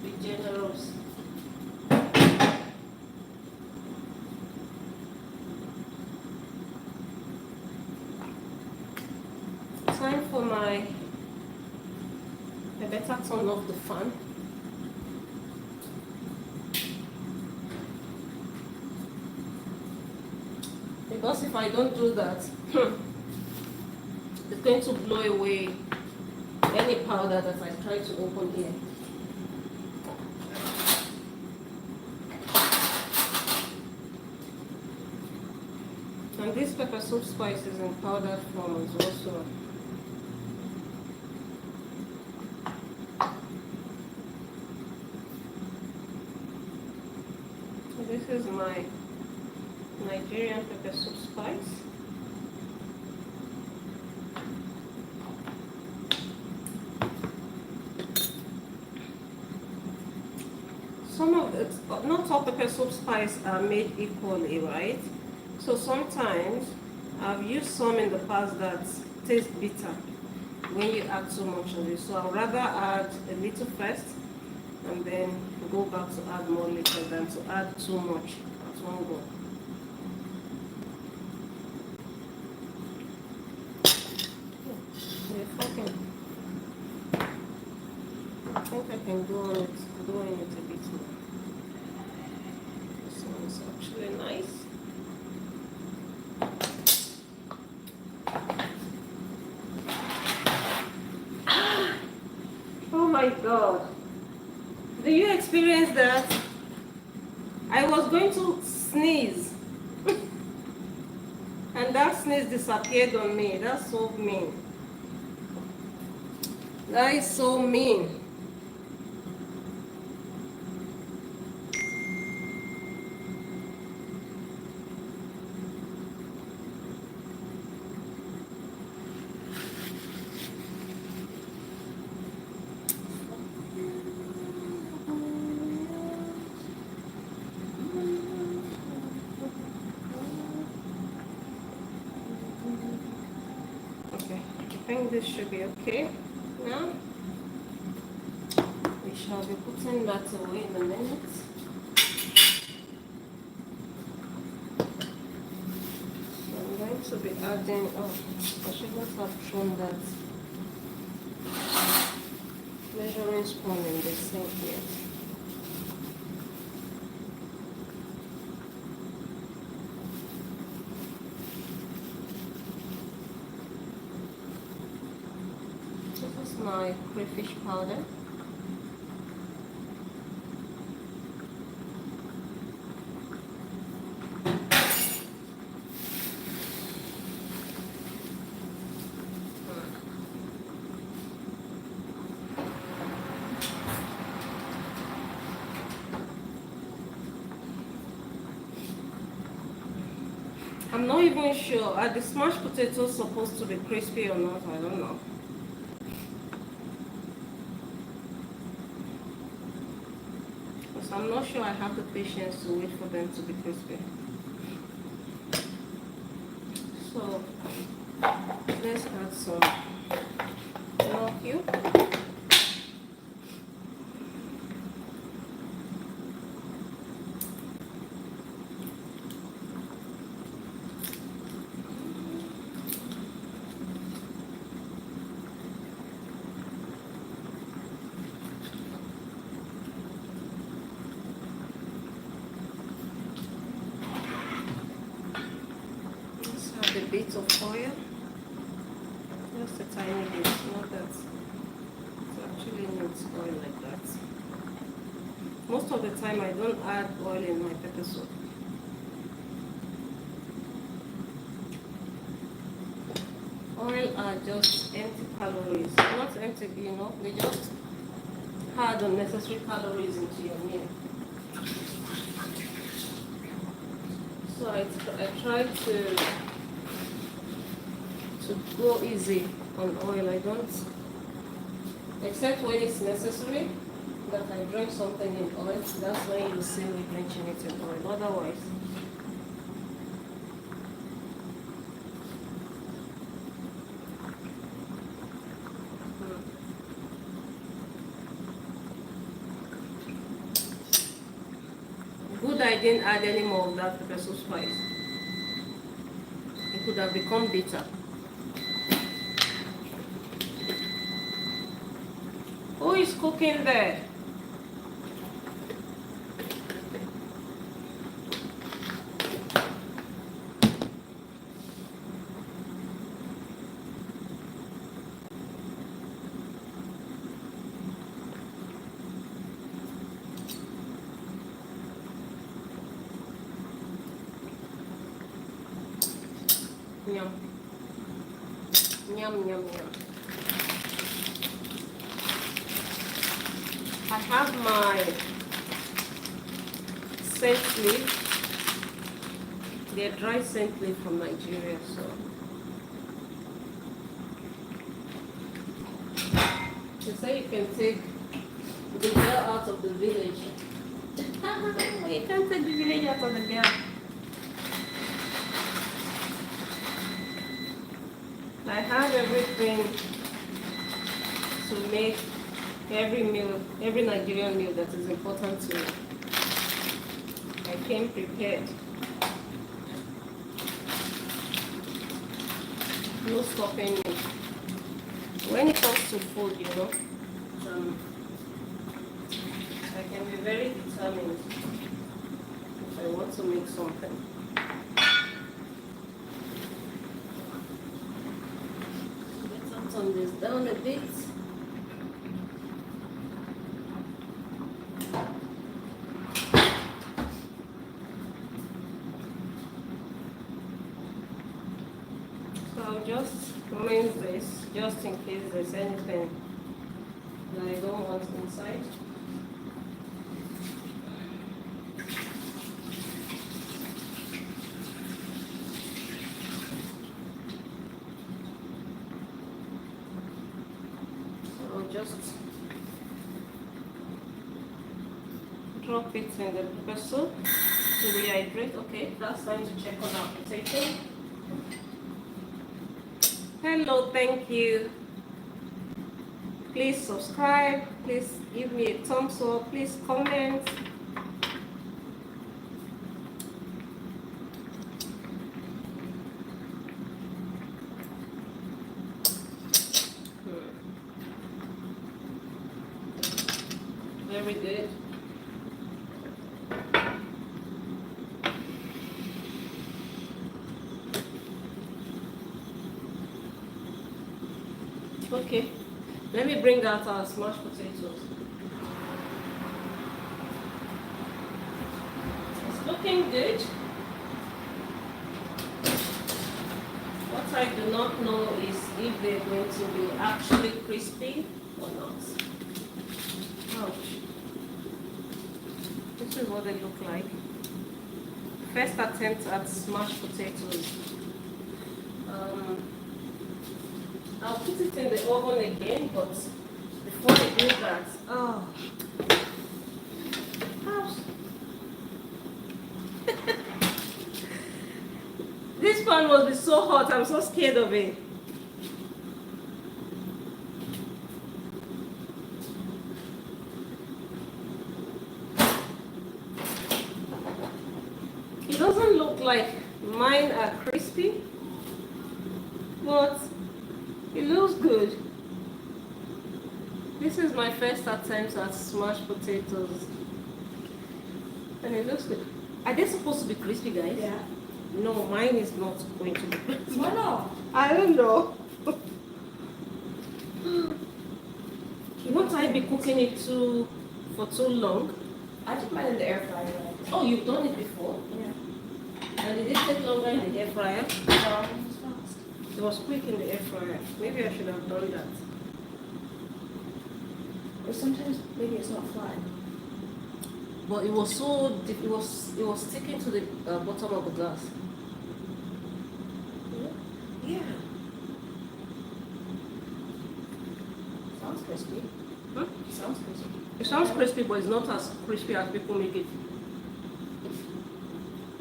be generous. Time for I better turn off the fan. Because if I don't do that, it's going to blow away any powder that I try to open here. And this pepper soup spice is in powder form as well. So this is my Nigerian pepper soup spice. Some of it, not all pepper soup spice are made equally, right? So sometimes I've used some in the past that taste bitter when you add too much of it. So I'd rather add a little first and then go back to add more later than to add too much at one go. I think I can go on it a bit more. This one is actually nice. Oh my God. Do you experience that? I was going to sneeze and that sneeze disappeared on me. That's so mean. That is so mean. I think this should be okay. Now we shall be putting that away in a minute. I'm going to be adding, oh, I shouldn't have thrown that measuring spoon in the sink yet. My crayfish powder. I'm not even sure. Are the smashed potatoes supposed to be crispy or not? I don't know. I'm not sure I have the patience to wait for them to be crispy. So Let's add some more cube. Let's add a bit of oil. Just a tiny bit, not that it actually needs oil like that. Most of the time I don't add oil in my pepper soup. Oil are just empty calories. Not empty, you know, they just add unnecessary calories into your meal. So I try to go easy on oil. I don't, except when it's necessary that I drink something in oil. That's when you see me drenching it in oil. Otherwise, good I didn't add any more of that pepper soup spice. It could have become bitter. Who is cooking there? Yum. Yum, yum, yum. I have my scent leaf. They're dry scent leaf from Nigeria, so they say you can take the bear out of the village. You can't take the village out of the bear. I have everything to make every meal, every Nigerian meal that is important to me. I came prepared. No stopping me. When it comes to food, you know, I can be very determined if I want to make something. Let's turn this down a bit. Just rinse this, just in case there's anything that I don't want inside. So I'll just drop it in the pepper soup to rehydrate. Okay, that's time to check on our potato. Hello, thank you. Please subscribe. Please give me a thumbs up. Please comment. Very good. Okay, let me bring out our smashed potatoes. It's looking good. What I do not know is if they're going to be actually crispy or not. Ouch. This is what they look like. First attempt at smashed potatoes. I'll put it in the oven again, but before I do that, this pan must be so hot, I'm so scared of it. looks good. This is my first attempt at smashed potatoes. And it looks good. Are they supposed to be crispy, guys? Yeah. No, mine is not going to be crispy. Why not? I don't know. Won't I be cooking it for too long? I did mine in the air fryer. Oh, you've done it before? Yeah. And did it take longer in the air fryer? No, it was fast. It was quick in the air fryer. Maybe I should have done that. Or sometimes maybe it's not flat. But it was so deep, it was sticking to the bottom of the glass. Yeah. Sounds crispy. Huh? Sounds crispy. It sounds crispy, but it's not as crispy as people make it.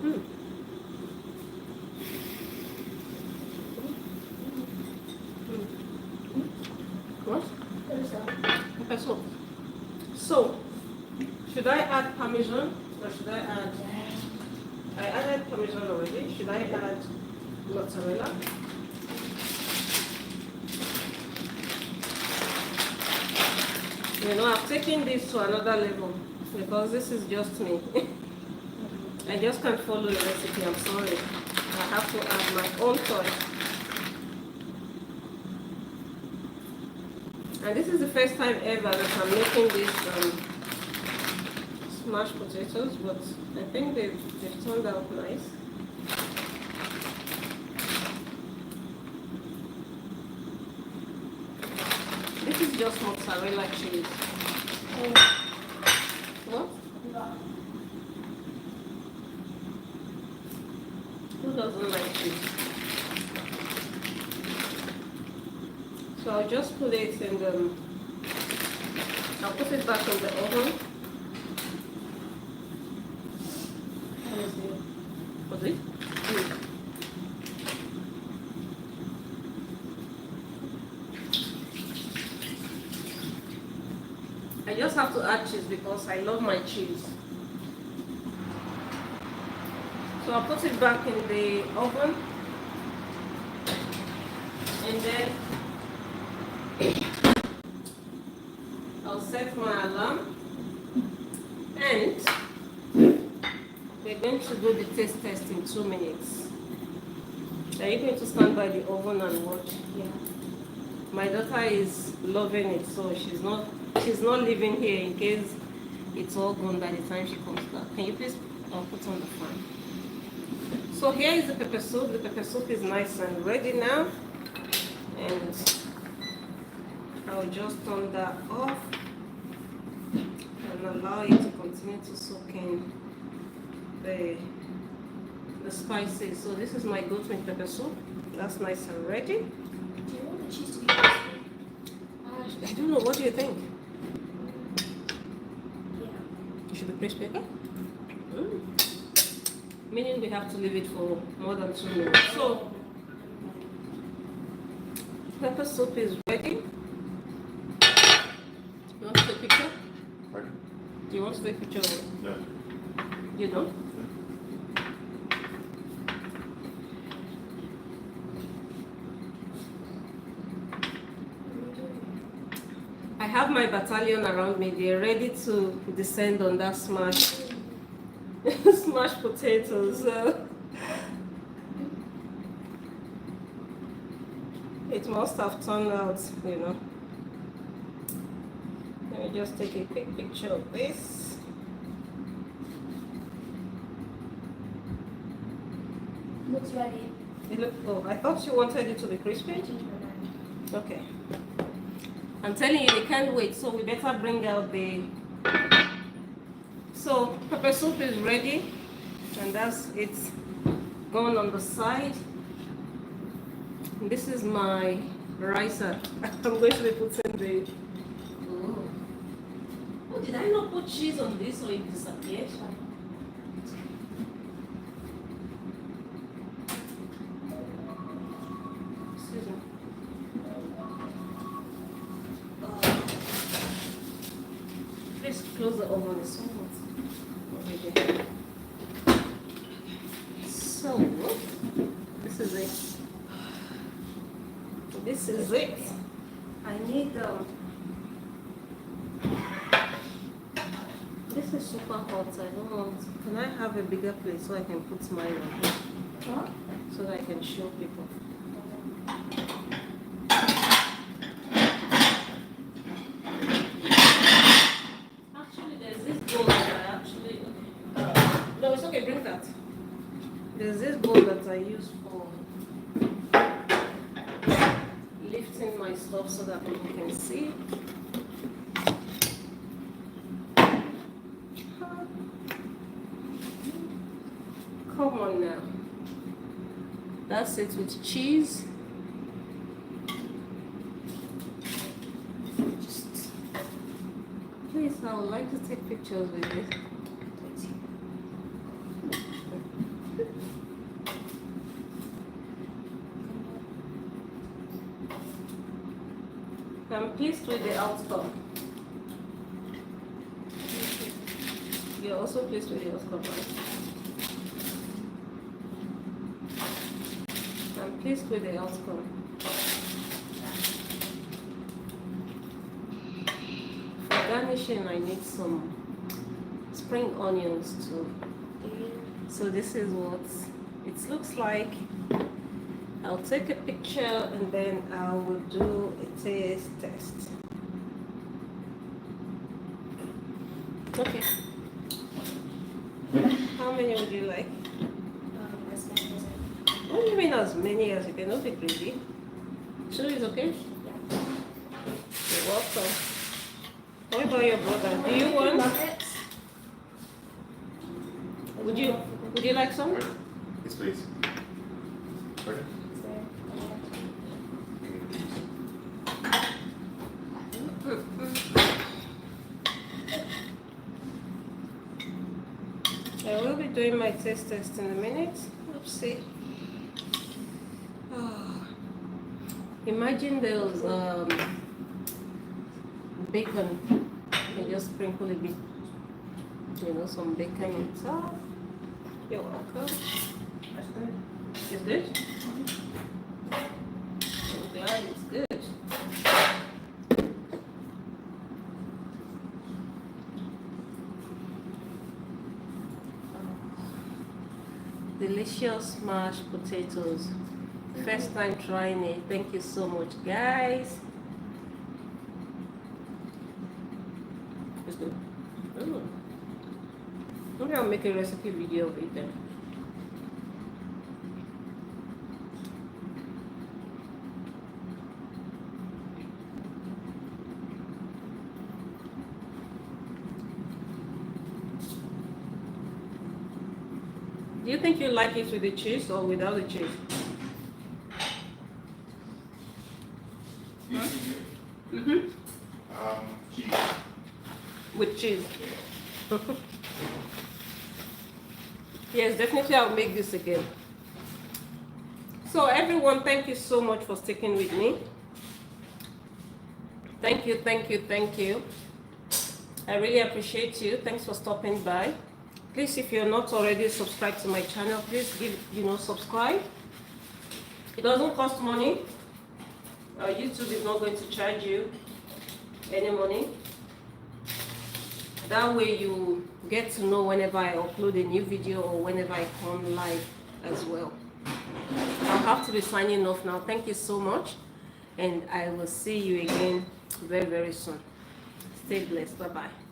Mm. What? What is that? Okay, so should I add parmesan or should I add? I added parmesan already. Should I add mozzarella? You know, I've taken this to another level because this is just me. I just can't follow the recipe. I'm sorry. I have to add my own touch. And this is the first time ever that I'm making this smashed potatoes, but I think they've turned out nice. This is just mozzarella cheese. What? Who doesn't like cheese? So I'll just put it in the, I'll put it back in the oven. What is it? Put it. I just have to add cheese because I love my cheese. So I'll put it back in the oven and then I'll set my alarm and we're going to do the taste test in 2 minutes. Are you going to stand by the oven and watch? Yeah. My daughter is loving it, so she's not leaving here in case it's all gone by the time she comes back. Can you please put on the fan? So here is the pepper soup. The pepper soup is nice and ready now. And I'll just turn that off and allow it to continue to soak in the spices. So this is my goat meat pepper soup. That's nice and ready. Do you want the cheese to be crispy? I don't know. What do you think? Yeah. It should be crispy, okay? Meaning we have to leave it for more than 2 minutes. So pepper soup is ready. You want to take a picture? Pardon? Do you want to take a picture of it? No. You don't? I have my battalion around me. They're ready to descend on that smashed potatoes. It must have turned out, you know. Let me just take a quick picture of this. Looks ready. Oh, I thought you wanted it to be crispy. Okay. I'm telling you, they can't wait, so we better bring out the... So, pepper soup is ready, and that's it gone on the side. And this is my ricer. I'm going to be putting the... Oh, did I not put cheese on this or it disappeared? Excuse me. Please close the oven. It's so hot. Okay. So, this is it. This is it. I need this is super hot. I don't want. Can I have a bigger place so I can put mine on? Huh? So that I can show people. Actually, there's this bowl that I actually. No, it's okay. Bring that. There's this bowl that I use for lifting my stuff so that people can see. Come on now. That's it with cheese. Just, please, I would like to take pictures with this. I'm pleased with the outcome. You're also pleased with the outcome, right? I'm pleased with the outcome. For garnishing, I need some spring onions too. So this is what it looks like. I'll take a picture and then I will do a taste test. Okay. How many would you like? As many as What do you mean as many as you can? Don't be greedy. Two is okay? You're welcome. What about your brother? Do you want? Nuggets? Would you like some? Yes, please. Okay. Is there? I will be doing my taste test in a minute. Oopsie. Oh. Imagine there was bacon. You can just sprinkle a bit, some bacon on top. You're welcome. That's good. It's good? I'm glad it's good. Delicious mashed potatoes. First time trying it. Thank you so much, guys. It's good. Maybe I'll make a recipe video of it then. Do you think you like it with the cheese or without the cheese? Mm-hmm. Cheese. With cheese. Yes, definitely I'll make this again. So everyone, thank you so much for sticking with me. Thank you, thank you, thank you. I really appreciate you. Thanks for stopping by. Please, if you're not already subscribed to my channel, please subscribe. It doesn't cost money. YouTube is not going to charge you any money. That way you get to know whenever I upload a new video or whenever I come live as well. I'll have to be signing off now. Thank you so much. And I will see you again very, very soon. Stay blessed. Bye-bye.